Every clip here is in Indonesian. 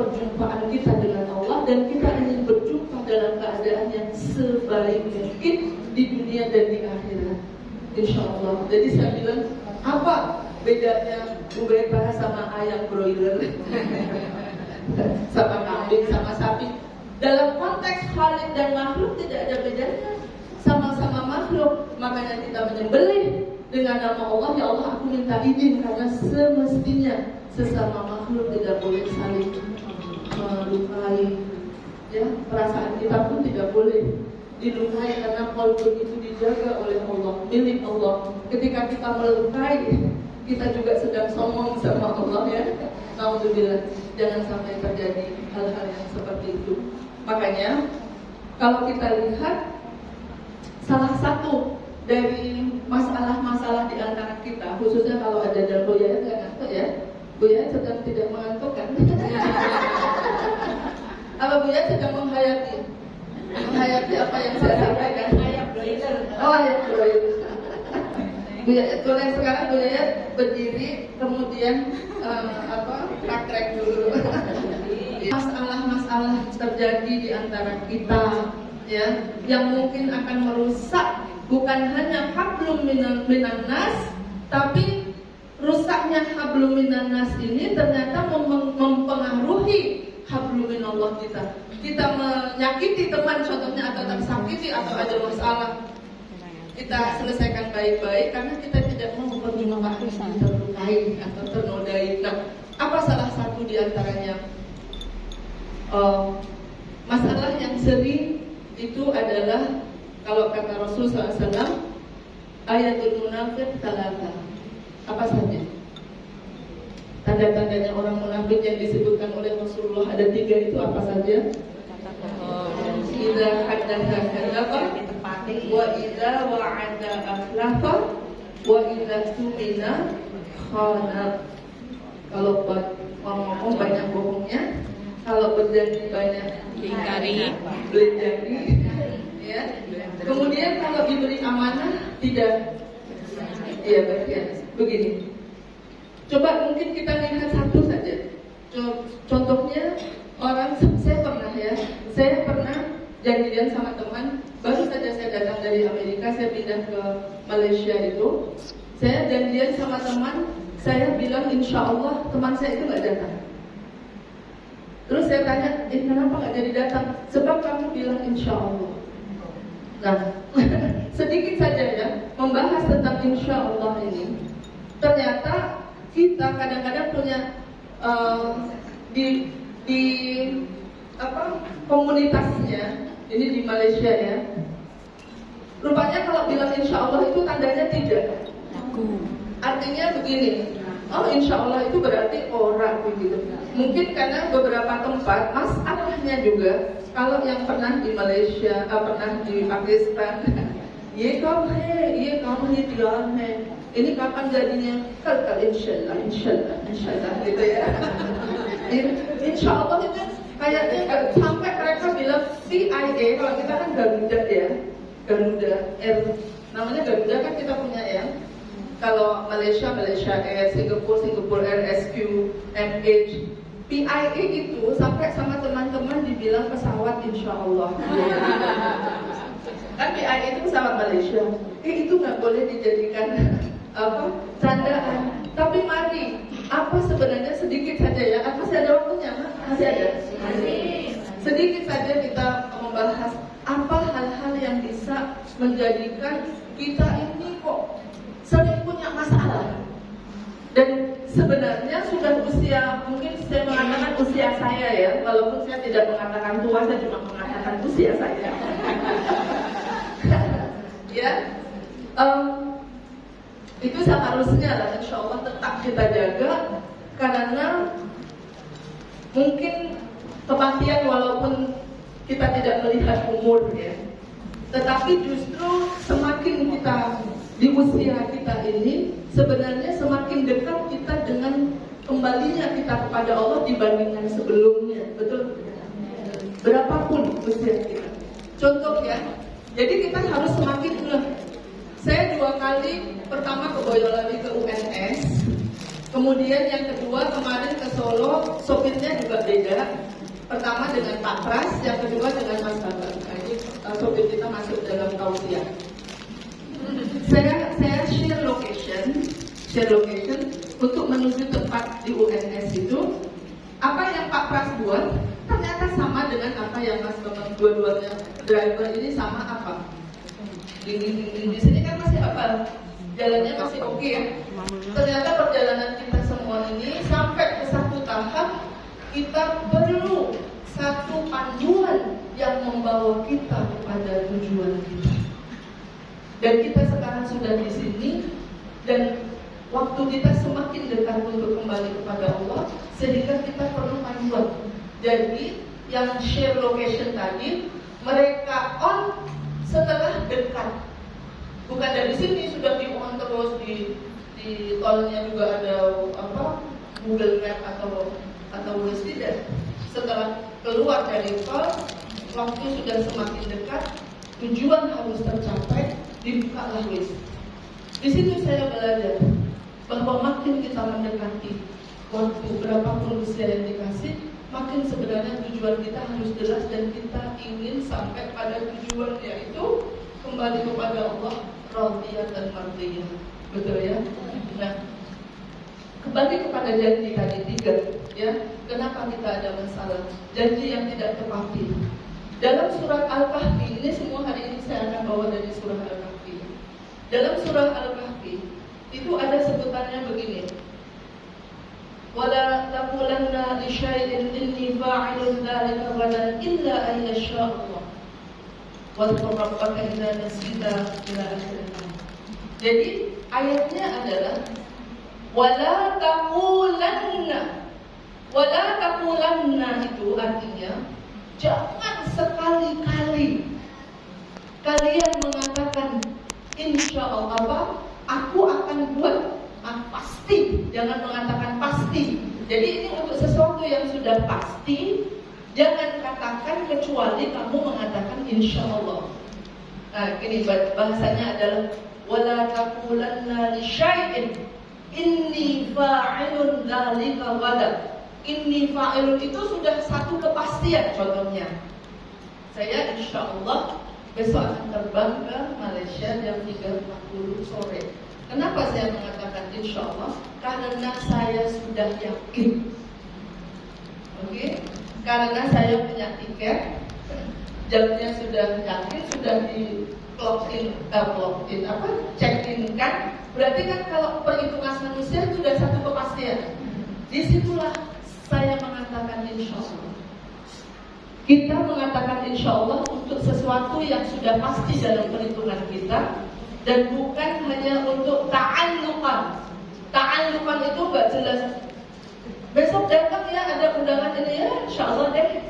perjumpaan kita dengan Allah, dan kita ingin berjumpa dalam keadaan yang sebaik mungkin di dunia dan di akhirat, insya Allah. Jadi saya bilang, apa bedanya Ubaybah sama ayam broiler sama kambing, sama sapi? Dalam konteks Khalik dan makhluk tidak ada bedanya, sama-sama makhluk. Makanya kita menyembelih dengan nama Allah. Ya Allah, aku minta izin, karena semestinya sesama makhluk tidak boleh saling melukai. Ya, perasaan kita pun tidak boleh dilukai, karena qalbun itu dijaga oleh Allah, milik Allah. Ketika kita melukai, kita juga sedang sombong sama Allah, ya. Alhamdulillah, jangan sampai terjadi hal-hal yang seperti itu. Makanya kalau kita lihat, salah satu dari masalah-masalah di antara kita, khususnya kalau ada dalam Bu Yayat nggak ngantuk ya, Bu Yayat sedang tidak mengantuk kan? Apa Bu Yayat sedang menghayati apa yang saya sampaikan? Oh ya, Bu Yayat boleh sekarang Bu Yayat berdiri, kemudian track dulu. Masalah-masalah terjadi di antara kita, ya, yang mungkin akan merusak bukan hanya hablum minan nas, tapi rusaknya hablum minan nas ini ternyata mempengaruhi hablum minallah kita. Kita menyakiti teman contohnya, atau tersakiti, atau ada masalah, kita selesaikan baik-baik karena kita tidak mau perjumpaan terlukai atau ternodai. Nah, apa salah satu di antaranya? Masalah yang sering itu adalah, kalau kata Rasul SAW, ayatul munafik talata. Apa saja? Tanda-tandanya orang munafik yang disebutkan oleh Rasulullah ada 3 itu apa saja? Idza haddatsa kadzaba, wa idza wa'ada akhlafa, wa idza tumina khana. Kalau ngomong banyak bohongnya, kalau berjanji banyak ingkari, berjanji, ya. Kemudian kalau diberi amanah tidak, ya bagian begini. Coba mungkin kita lihat satu saja. Contohnya orang, saya pernah janjian sama teman. Baru saja saya datang dari Amerika, saya pindah ke Malaysia itu. Saya janjian sama teman, saya bilang insya Allah teman saya itu nggak datang. Terus saya tanya, kenapa nggak jadi datang? Sebab kamu bilang insya Allah. Nah, sedikit saja ya, membahas tentang insya Allah ini. Ternyata kita kadang-kadang punya di komunitasnya, ini di Malaysia ya. Rupanya kalau bilang insya Allah itu tandanya tidak. Artinya begini, oh insya Allah itu berarti orang begitu. Mungkin karena beberapa tempat masalahnya juga. Kalau yang pernah di Malaysia, pernah di Pakistan, ye kaum he tiga he. Ini kapan jadinya? Kal insyaallah gitu ya. Insya Allah itu kayaknya sampai mereka bilang CIA, kalau kita kan Garuda ya, Garuda Air, namanya Garuda kan kita punya ya. Kalau Malaysia Air, Singapore Air, SQ, MH, PIA itu sampai sama teman-teman dibilang pesawat insya Allah. Kan PIA itu pesawat Malaysia. Itu nggak boleh dijadikan candaan. Tapi mari, apa sebenarnya sedikit saja ya. Masih ada waktunya, masih ada. Sedikit saja kita membahas apa hal-hal yang bisa menjadikan kita ini kok sering punya masalah. Dan sebenarnya sudah usia, mungkin saya mengatakan usia saya ya, walaupun saya tidak mengatakan tua, saya cuma mengatakan usia saya. Ya, itu seharusnya lah, insya Allah tetap kita jaga, karena mungkin kematian walaupun kita tidak melihat umur ya, tetapi justru semakin kita di usia kita ini, sebenarnya semakin dekat kita dengan kembalinya kita kepada Allah dibandingkan sebelumnya, betul? Berapapun usia kita. Contoh ya, jadi kita harus semakin ngeh. Saya 2 kali, pertama ke Boyolali ke UNS, Kemudian yang kedua, kemarin ke Solo, sopirnya juga beda. Pertama dengan Pak Pras, yang kedua dengan Mas Bambang. Nah, ini sopir kita masuk dalam tausiah. Saya share location untuk menuju tempat di UNS itu. Apa yang Pak Pras buat ternyata sama dengan apa yang Mas Bambang, dua-duanya driver ini sama apa? Di sini kan masih apa? Jalannya masih oke ya. Ternyata perjalanan kita semua ini sampai ke satu tahap kita perlu satu panduan yang membawa kita kepada tujuan kita. Dan kita sekarang sudah di sini dan waktu kita semakin dekat untuk kembali kepada Allah, sehingga kita perlu panduan. Jadi yang share location tadi, mereka on setelah dekat. Bukan dari sini sudah di on terus di tolnya juga ada Google Map atau Waze, tidak. Setelah keluar dari tol, waktu sudah semakin dekat, tujuan harus tercapai, dibukalah Waze. Di situ saya belajar bahwa makin kita mendekati waktu berapapun usia yang dikasih, makin sebenarnya tujuan kita harus jelas dan kita ingin sampai pada tujuan, yaitu kembali kepada Allah, radiyah dan mardiyah. Betul ya? Nah, kembali kepada janji tadi 3, ya. Kenapa kita ada masalah? Janji yang tidak tepati. Dalam surat Al-Kahfi, ini semua hari ini saya akan bawa dari surah Al-Kahfi. Dalam surah Al-Kahfi itu ada sebutannya begini. Wala taqulanna li syai'in inni fa'ilun dzalika ghadan illa an yasha Allah. Wa rabbaka idza nasita ila akhirih. Jadi ayatnya adalah wala taqulanna itu artinya jangan sekali-kali kalian mengatakan insya Allah aku akan buat. Pasti, jangan mengatakan pasti. Jadi ini untuk sesuatu yang sudah pasti, jangan katakan kecuali kamu mengatakan insya Allah. Nah, ini bahasanya adalah wala taqulanna li syai'in inni fa'ilun dzalika ghadan. Inni fa'ilun itu sudah satu kepastian. Contohnya, saya insya Allah besok akan terbang ke Malaysia jam 3.40 sore. Kenapa saya mengatakan insya Allah? Karena saya sudah yakin. Oke? Karena saya punya tiket, jamnya sudah yakin, sudah di check in kan? Berarti kan kalau perhitungan manusia itu sudah satu kepastian. Disitulah saya mengatakan insya Allah. Kita mengatakan insya Allah untuk sesuatu yang sudah pasti dalam perhitungan kita. Dan bukan hanya untuk ta'alluqan. Ta'alluqan itu gak jelas. Besok datang ya ada undangan ini ya, insya Allah deh.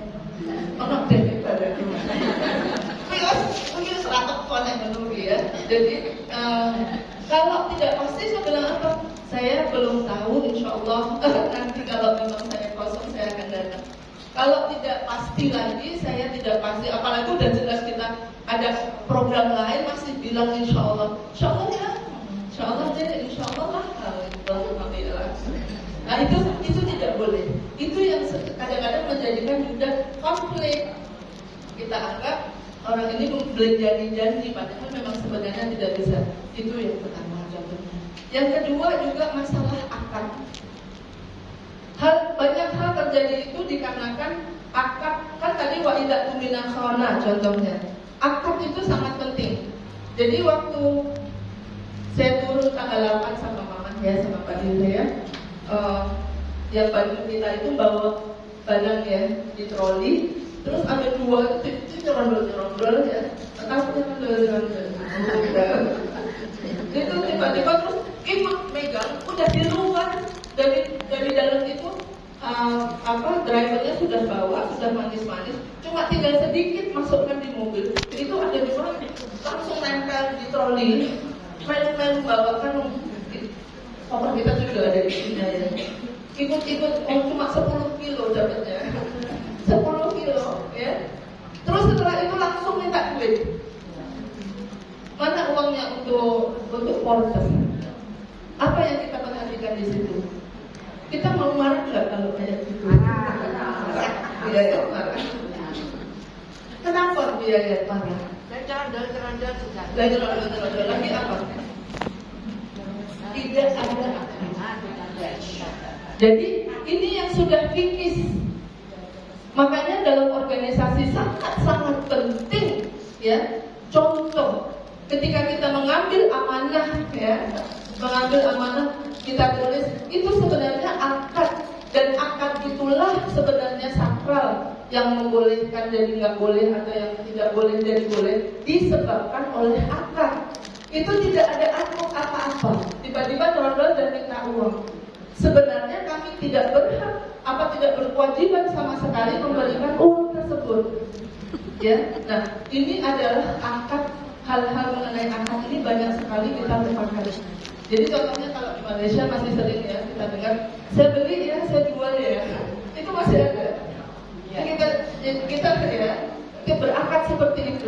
Anak deh pada gimana? Mungkin 100 konek menunggu ya. Jadi kalau tidak pasti saya bilang apa? Saya belum tahu, insya Allah nanti kalau memang saya kosong saya akan datang. Kalau tidak pasti lagi, saya tidak pasti. Apalagi udah jelas kita ada program lain masih bilang insya Allah ya, insya Allah deh, insya Allah lah. Nah itu tidak boleh. Itu yang kadang-kadang menjadikan juga konflik. Kita anggap orang ini janji, padahal memang sebenarnya tidak bisa. Itu yang pertama contohnya. Yang kedua juga masalah akad. Banyak hal terjadi itu dikarenakan akad. Kan tadi wa idza tumina khana contohnya. Akad itu sangat penting. Jadi waktu saya turun tanggal 8 sama Mama ya, sama Pak Dinda ya, yang bantu kita itu bawa barang ya di troli. Terus ada 2 itu nyerondol ya. Takutnya kan itu tiba-tiba terus ikut megang, udah di luar dari dalam itu drivernya sudah bawa, sudah manis-manis, cuma tinggal sedikit masukkan di mobil. Itu ada di mana langsung nempel di troli, main-main bawakan. Koper kita juga ada di sini ya. Ikut cuma 10 kilo dapatnya, 10 kilo ya. Terus setelah itu langsung minta duit. Mana uangnya untuk porter? Apa yang kita perhatikan di situ? Yayat marah? Kenapa Yayat marah? Belajar lagi apa? Tidak ada akal. Jadi ini yang sudah kikis. Makanya dalam organisasi sangat-sangat penting, ya. Contoh, ketika kita mengambil amanah, ya, kita tulis itu sebenarnya akad, dan akad itulah sebenarnya sakral yang membolehkan jadi nggak boleh atau yang tidak boleh jadi boleh disebabkan oleh akad. Itu tidak ada akad apa-apa. Tiba-tiba terlalu dan minta uang. Sebenarnya kami tidak berhak, tidak berkewajiban sama sekali memberikan uang tersebut. Ya, nah ini adalah akad. Hal-hal mengenai akad ini banyak sekali kita lupakan. Jadi contohnya kalau di Malaysia masih sering ya kita dengar, saya beli ya, saya jual ya. Itu masih ada. Kita berakad seperti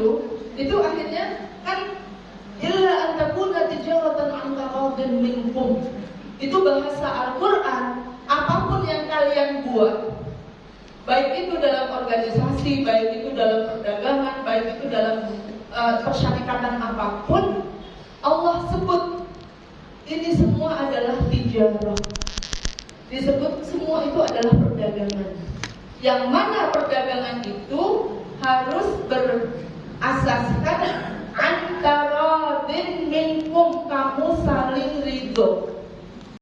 itu akhirnya kan illa an takuna tijaratan an taradin minkum. Itu bahasa Al-Quran. Apapun yang kalian buat, baik itu dalam organisasi, baik itu dalam perdagangan, baik itu dalam persyarikatan apapun, Allah sebut ini semua adalah tijarah. Disebut semua itu adalah perdagangan. Yang mana perdagangan itu harus berasaskan antara din minkum, kamu saling ridho.